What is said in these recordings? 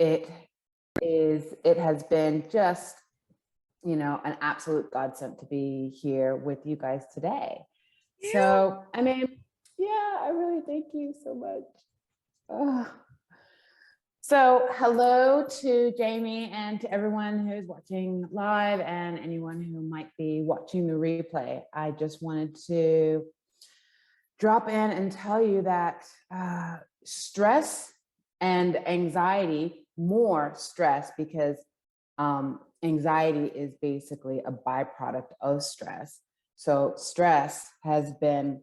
it has been just, an absolute godsend to be here with you guys today. Yeah. So, I mean, yeah, I really thank you so much. Ugh. So hello to Jamie and to everyone who's watching live and anyone who might be watching the replay. I just wanted to drop in and tell you that stress and anxiety, more stress because anxiety is basically a byproduct of stress. So stress has been,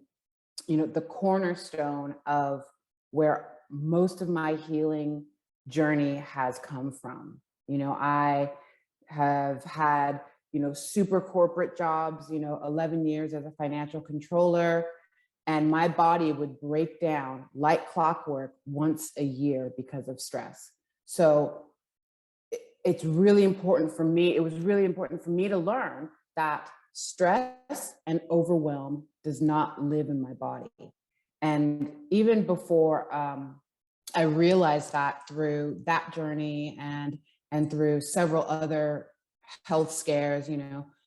the cornerstone of where most of my healing journey has come from. I have had, super corporate jobs, 11 years as a financial controller, and my body would break down like clockwork once a year because of stress. So it's really important for me. It was really important for me to learn that stress and overwhelm does not live in my body. And even before I realized that through that journey and through several other health scares,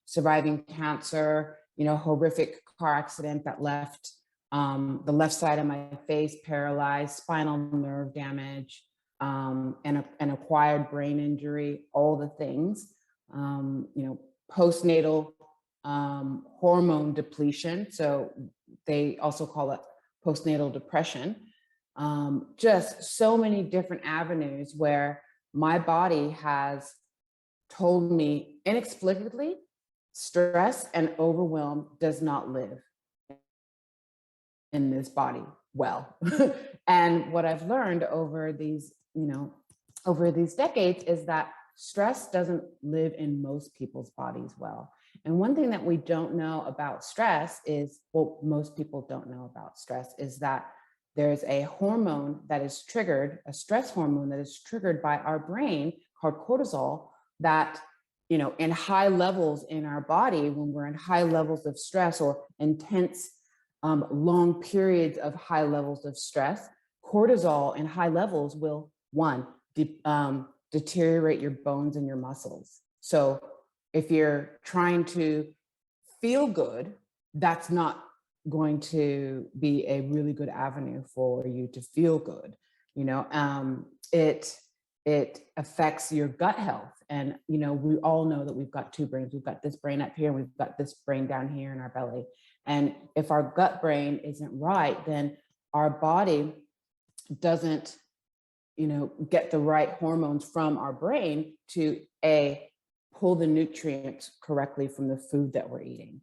surviving cancer, horrific car accident that left the left side of my face paralyzed, spinal nerve damage, and an acquired brain injury, all the things, postnatal hormone depletion. So they also call it postnatal depression. Just so many different avenues where my body has told me inexplicably, stress and overwhelm does not live in this body well. And what I've learned over these, over these decades is that stress doesn't live in most people's bodies well. And one thing that we don't know about stress is, well, most people don't know about stress, is that there's a hormone that is triggered, a stress hormone that is triggered by our brain called cortisol that, in high levels in our body, when we're in high levels of stress or intense, long periods of high levels of stress, cortisol in high levels will, one, deteriorate your bones and your muscles. So if you're trying to feel good, that's not going to be a really good avenue for you to feel good. It affects your gut health. And, we all know that we've got two brains. We've got this brain up here and we've got this brain down here in our belly. And if our gut brain isn't right, then our body doesn't, get the right hormones from our brain to pull the nutrients correctly from the food that we're eating,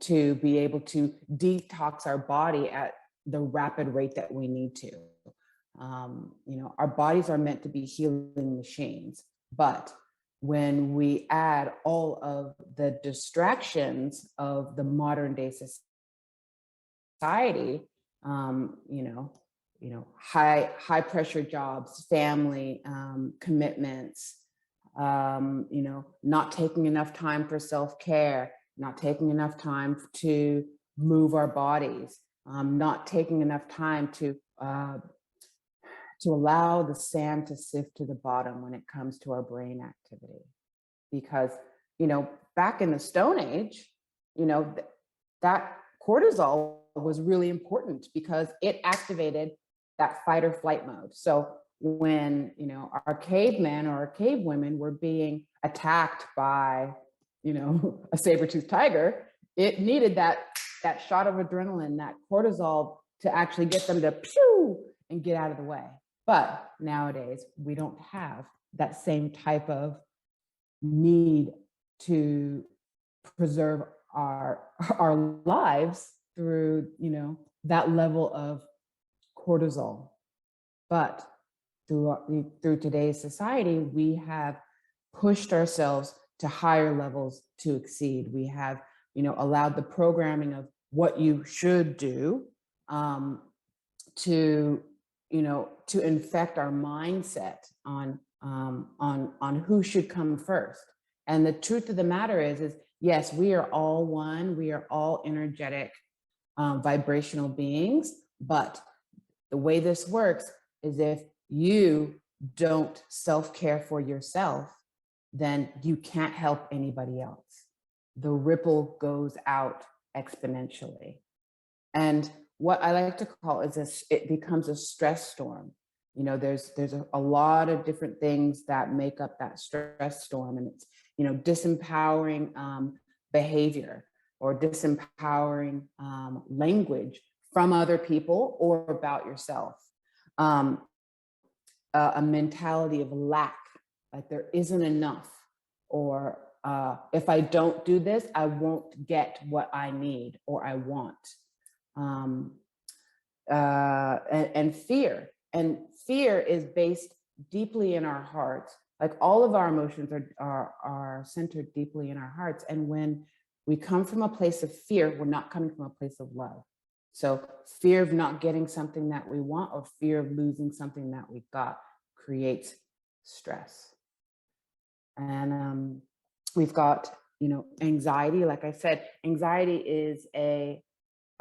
to be able to detox our body at the rapid rate that we need to. Our bodies are meant to be healing machines, but when we add all of the distractions of the modern day society, high pressure jobs, family commitments, not taking enough time for self-care, not taking enough time to move our bodies, not taking enough time to allow the sand to sift to the bottom when it comes to our brain activity. Because, back in the Stone Age, that cortisol was really important because it activated that fight or flight mode. So when, our cavemen or our cave women were being attacked by, a saber-toothed tiger, it needed that shot of adrenaline, that cortisol to actually get them to pew and get out of the way. But nowadays, we don't have that same type of need to preserve our lives through, that level of cortisol. But through today's society, we have pushed ourselves to higher levels to exceed. We have, allowed the programming of what you should do to infect our mindset on who should come first. And the truth of the matter is yes, we are all one. We are all energetic, vibrational beings. But the way this works is if you don't self-care for yourself, then you can't help anybody else. The ripple goes out exponentially. And what I like to call is this, it becomes a stress storm. You know, there's a lot of different things that make up that stress storm, and it's, you know, disempowering behavior or disempowering language from other people or about yourself. A mentality of lack, like there isn't enough, or if I don't do this, I won't get what I need or I want. And fear. And fear is based deeply in our hearts. Like all of our emotions are centered deeply in our hearts. And when we come from a place of fear, we're not coming from a place of love. So fear of not getting something that we want or fear of losing something that we got creates stress. And we've got, you know, anxiety. Like I said, anxiety is a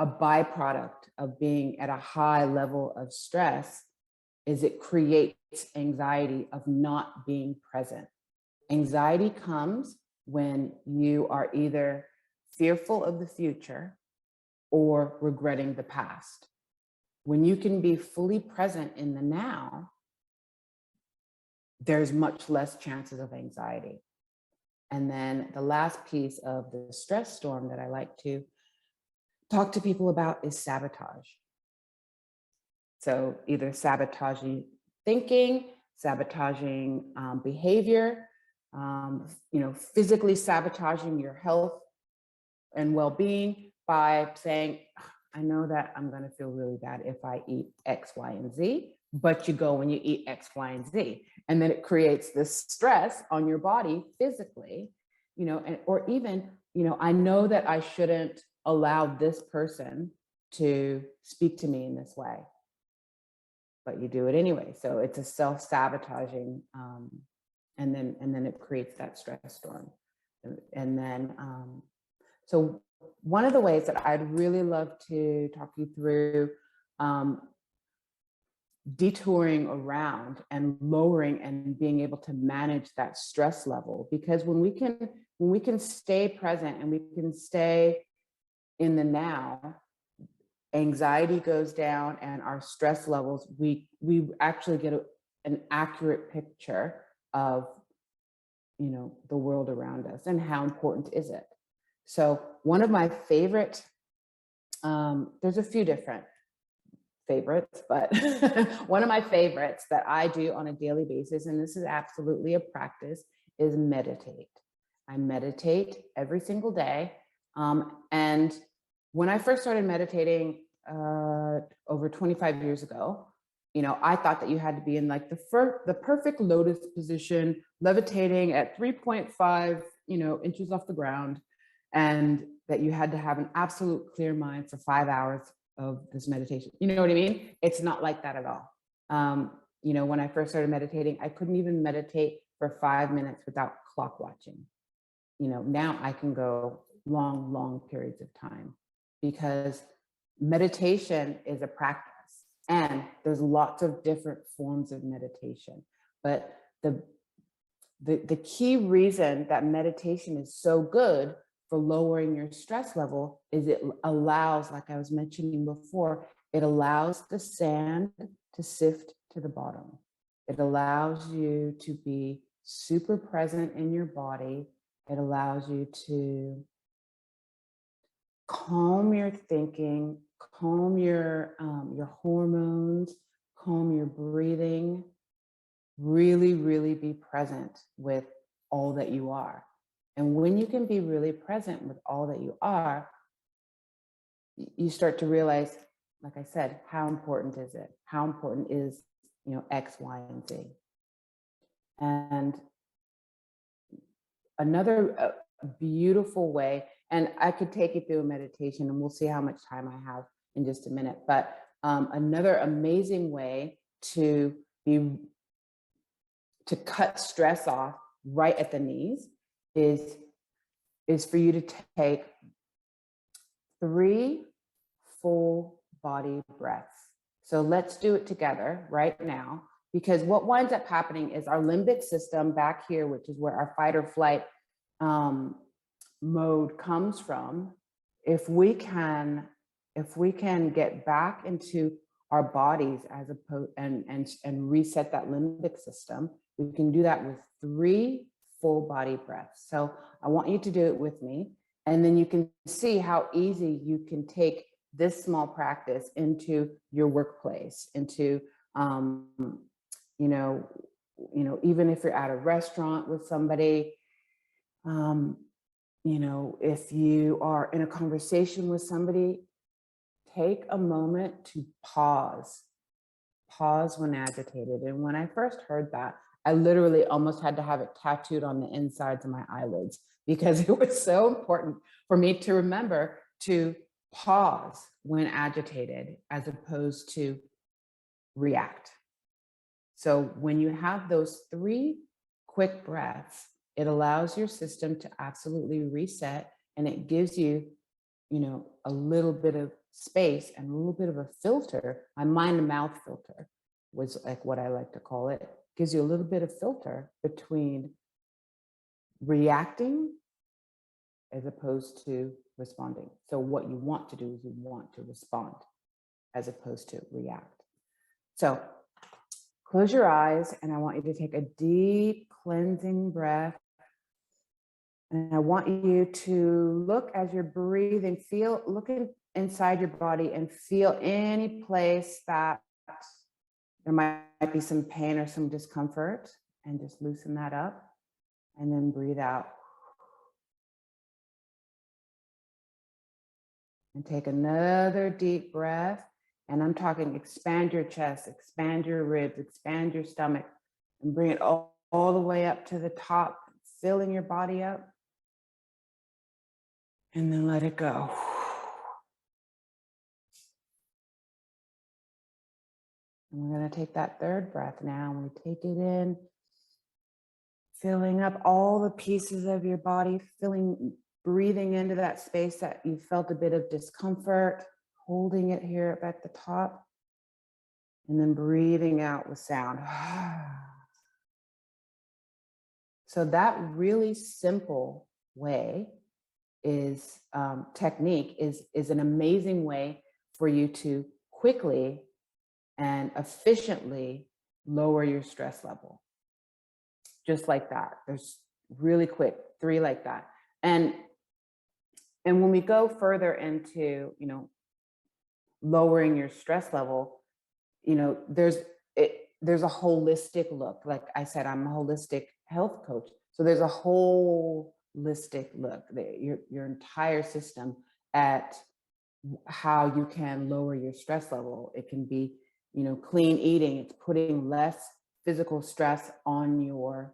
byproduct of being at a high level of stress. Is it creates anxiety of not being present. Anxiety comes when you are either fearful of the future or regretting the past. When you can be fully present in the now, there's much less chances of anxiety. And then the last piece of the stress storm that I like to talk to people about is sabotage. So either sabotaging thinking, sabotaging behavior, you know, physically sabotaging your health and well-being by saying, I know that I'm going to feel really bad if I eat X, Y, and Z, but you go and you eat X, Y, and Z. And then it creates this stress on your body physically, you know, and, or even, you know, I know that I shouldn't allow this person to speak to me in this way, but you do it anyway. So it's a self-sabotaging, and then it creates that stress storm. And then, so one of the ways that I'd really love to talk you through detouring around and lowering and being able to manage that stress level, because when we can stay present and we can stay in the now, anxiety goes down and our stress levels, we actually get an accurate picture of, you know, the world around us and how important is it. So one of my favorite, there's a few different favorites, but one of my favorites that I do on a daily basis, and this is absolutely a practice, is meditate. I meditate every single day. And when I first started meditating over 25 years ago, you know, I thought that you had to be in like the perfect lotus position, levitating at 3.5, you know, inches off the ground, and that you had to have an absolute clear mind for 5 hours of this meditation. You know what I mean? It's not like that at all. You know, when I first started meditating, I couldn't even meditate for 5 minutes without clock watching. You know, now I can go long, long periods of time because meditation is a practice, and there's lots of different forms of meditation. But the key reason that meditation is so good for lowering your stress level is it allows, like I was mentioning before, it allows the sand to sift to the bottom. It allows you to be super present in your body. It allows you to calm your thinking, calm your hormones, calm your breathing, really, really be present with all that you are. And when you can be really present with all that you are, you start to realize, like I said, how important is it? How important is, you know, X, Y, and Z? And another beautiful way, and I could take you through a meditation and we'll see how much time I have in just a minute, but another amazing way to cut stress off right at the knees is for you to take 3 full body breaths. So let's do it together right now. because what winds up happening is our limbic system back here, which is where our fight or flight mode comes from. If we can get back into our bodies as opposed and reset that limbic system, we can do that with 3 full body breaths. So I want you to do it with me, and then you can see how easy you can take this small practice into your workplace, into even if you're at a restaurant with somebody, if you are in a conversation with somebody, take a moment to pause when agitated. And when I first heard that, I literally almost had to have it tattooed on the insides of my eyelids, because it was so important for me to remember to pause when agitated as opposed to react. So when you have those 3 quick breaths, it allows your system to absolutely reset, and it gives you, a little bit of space and a little bit of a filter. My mind to mouth filter was like what I like to call it. Gives you a little bit of filter between reacting as opposed to responding. So what you want to do is you want to respond as opposed to react. So close your eyes, and I want you to take a deep cleansing breath. And I want you to look as you're breathing, look inside your body and feel any place that there might be some pain or some discomfort, and just loosen that up, and then breathe out. And take another deep breath. And I'm talking expand your chest, expand your ribs, expand your stomach, and bring it all the way up to the top, filling your body up. And then let it go. And we're going to take that 3rd breath now. And we take it in, filling up all the pieces of your body, breathing into that space that you felt a bit of discomfort, holding it here at the top, and then breathing out with sound. So that really simple way technique is an amazing way for you to quickly and efficiently lower your stress level. Just like that. There's really quick 3 like that. And when we go further into, lowering your stress level, there's a holistic look. Like I said, I'm a holistic health coach. So there's a holistic look, your entire system at how you can lower your stress level. It can be, clean eating. It's putting less physical stress on your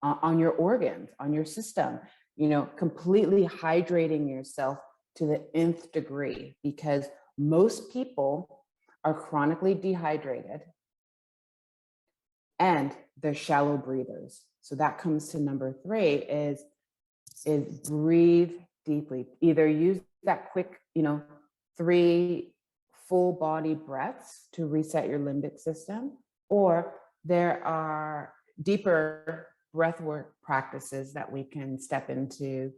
organs, on your system, completely hydrating yourself to the nth degree, because most people are chronically dehydrated and they're shallow breathers. So that comes to number 3 is breathe deeply. Either use that quick, 3 full body breaths to reset your limbic system, or there are deeper breathwork practices that we can step into,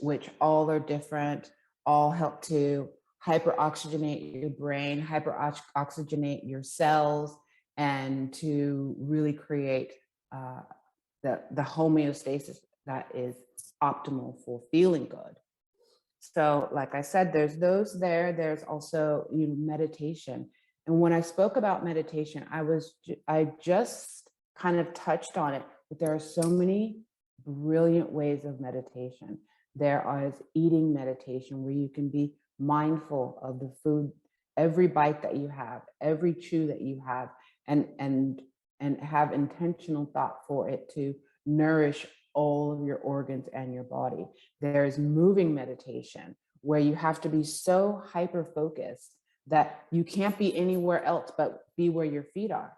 which all are different, all help to hyperoxygenate your brain, hyperoxygenate your cells, and to really create the homeostasis that is optimal for feeling good. So like I said, there's those there. There's also, meditation. And when I spoke about meditation, I just kind of touched on it, but there are so many brilliant ways of meditation. There is eating meditation, where you can be mindful of the food, every bite that you have, every chew that you have, and have intentional thought for it to nourish all of your organs and your body. There's moving meditation, where you have to be so hyper focused that you can't be anywhere else but be where your feet are,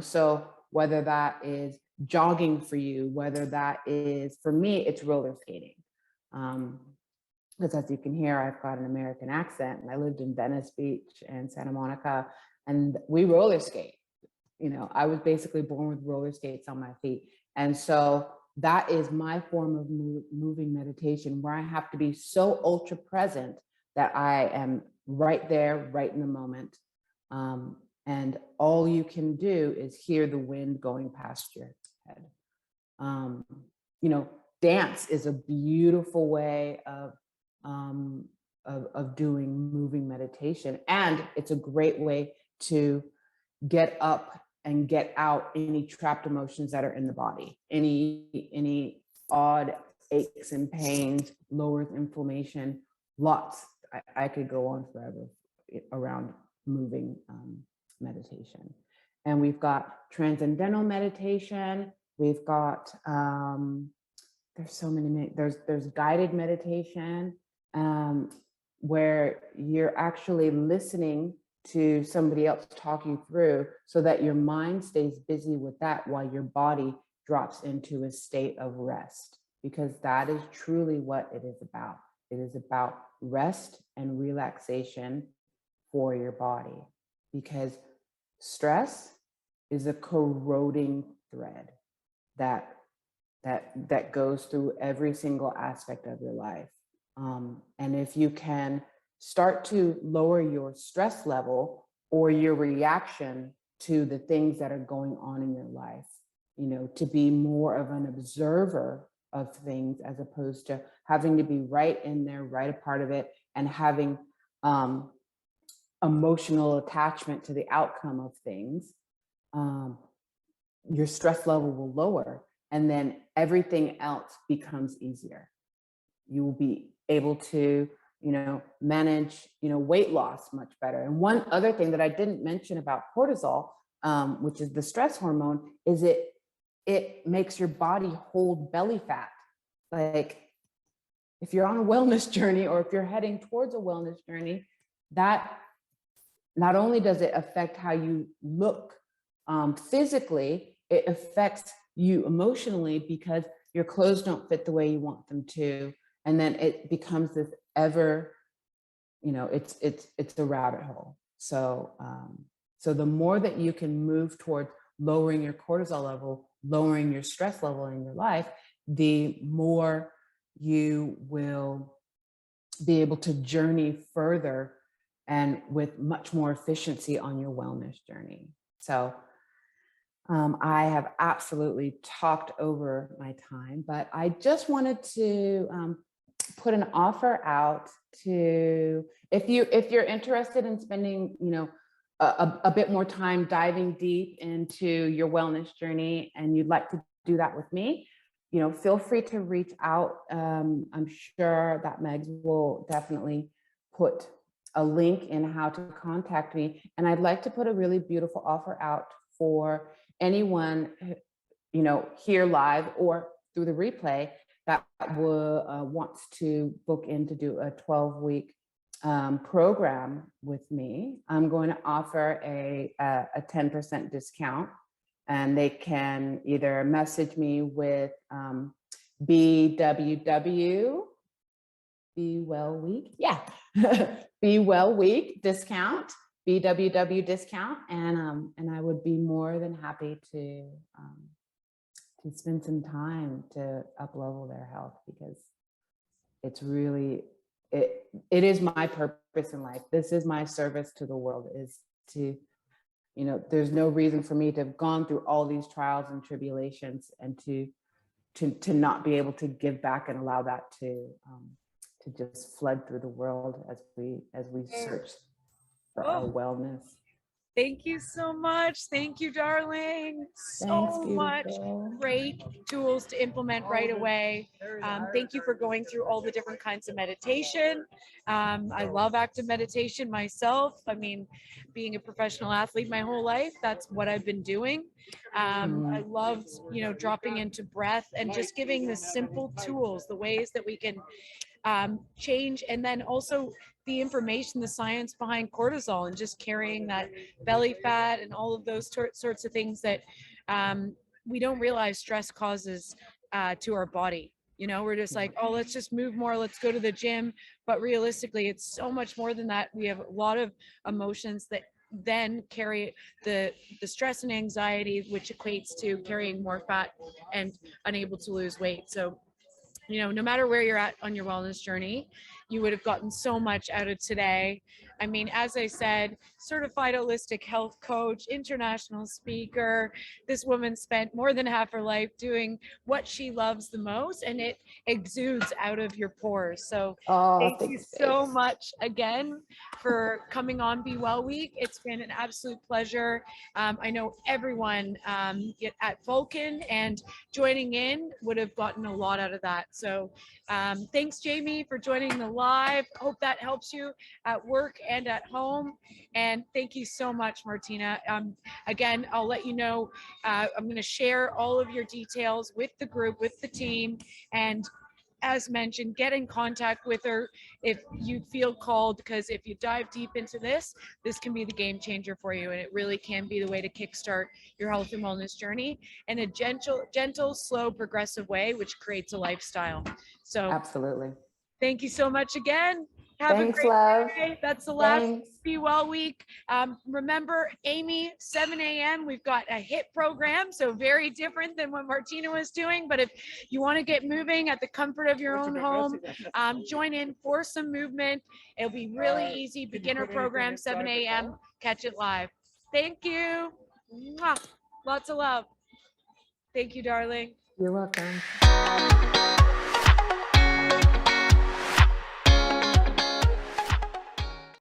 so whether that is jogging for you, whether that is, for me, it's roller skating. Because as you can hear, I've got an American accent, and I lived in Venice Beach and Santa Monica And we roller skate. You know, I was basically born with roller skates on my feet. And so that is my form of moving meditation, where I have to be so ultra present that I am right there, right in the moment. And all you can do is hear the wind going past your head. You know, dance is a beautiful way of doing moving meditation. And it's a great way to get up and get out any trapped emotions that are in the body, any odd aches and pains, lowers inflammation, lots. I could go on forever around moving meditation. And we've got transcendental meditation. We've got, there's so many, there's guided meditation, where you're actually listening to somebody else talking through, so that your mind stays busy with that while your body drops into a state of rest, because that is truly what it is about. It is about rest and relaxation for your body, because stress is a corroding thread that goes through every single aspect of your life. And if you can start to lower your stress level or your reaction to the things that are going on in your life, you know, to be more of an observer of things, as opposed to having to be right in there, right a part of it, and having emotional attachment to the outcome of things, your stress level will lower, and then everything else becomes easier. You will be able to, you know, manage, you know, weight loss much better. And one other thing that I didn't mention about cortisol, which is the stress hormone, is it makes your body hold belly fat. Like, if you're on a wellness journey, or if you're heading towards a wellness journey, that not only does it affect how you look physically, it affects you emotionally, because your clothes don't fit the way you want them to. And then it becomes this ever, you know, it's a rabbit hole. So, so the more that you can move towards lowering your cortisol level, lowering your stress level in your life, the more you will be able to journey further and with much more efficiency on your wellness journey. So I have absolutely talked over my time, but I just wanted to put an offer out to, if you're interested in spending, you know, a bit more time diving deep into your wellness journey, and you'd like to do that with me, you know, feel free to reach out. I'm sure that Megs will definitely put a link in how to contact me. And I'd like to put a really beautiful offer out for anyone, you know, here live or through the replay, that wants to book in to do a 12-week program with me. I'm going to offer a 10% discount, and they can either message me with BWW, Be Well Week, yeah, Be Well Week discount, BWW discount, and I would be more than happy to spend some time to up-level their health, because it's really, it is my purpose in life. This is my service to the world, is to, you know, there's no reason for me to have gone through all these trials and tribulations and to not be able to give back and allow that to just flood through the world as we search for our wellness. Thank you so much. Thank you, darling. Thanks, So much beautiful. great tools to implement right away. Thank you for going through all the different kinds of meditation. I love active meditation myself. I mean, being a professional athlete my whole life, that's what I've been doing. I loved, you know, dropping into breath and just giving the simple tools, the ways that we can change, and then also the information, the science behind cortisol, and just carrying that belly fat and all of those sorts of things that we don't realize stress causes to our body. You know, we're just like, oh, let's just move more, let's go to the gym. But realistically, it's so much more than that. We have a lot of emotions that then carry the stress and anxiety, which equates to carrying more fat and unable to lose weight. So, you know, no matter where you're at on your wellness journey, you would have gotten so much out of today. I mean, as I said, certified holistic health coach, international speaker. This woman spent more than half her life doing what she loves the most, and it exudes out of your pores. So Oh, thank you thanks, so babes. much again for coming on Be Well Week. It's been an absolute pleasure. I know everyone at Vulcan and joining in would have gotten a lot out of that. So thanks, Jamie, for joining the live. Hope that helps you at work and at home. And thank you so much, Martina. Again, I'll let you know, I'm going to share all of your details with the group, with the team. And as mentioned, get in contact with her if you feel called, because if you dive deep into this, this can be the game changer for you. And it really can be the way to kickstart your health and wellness journey in a gentle, slow, progressive way, which creates a lifestyle. So Absolutely. thank you so much again. Have Thanks, a great love. day. That's the last Thanks. Be Well Week. Remember, Amy, 7 a.m. We've got a HIIT program, so very different than what Martina was doing. But if you want to get moving at the comfort of your own home, join in for some movement. It'll be really easy. Beginner program, 7 a.m. Catch it live. Thank you. Mwah. Lots of love. Thank you, darling. You're welcome.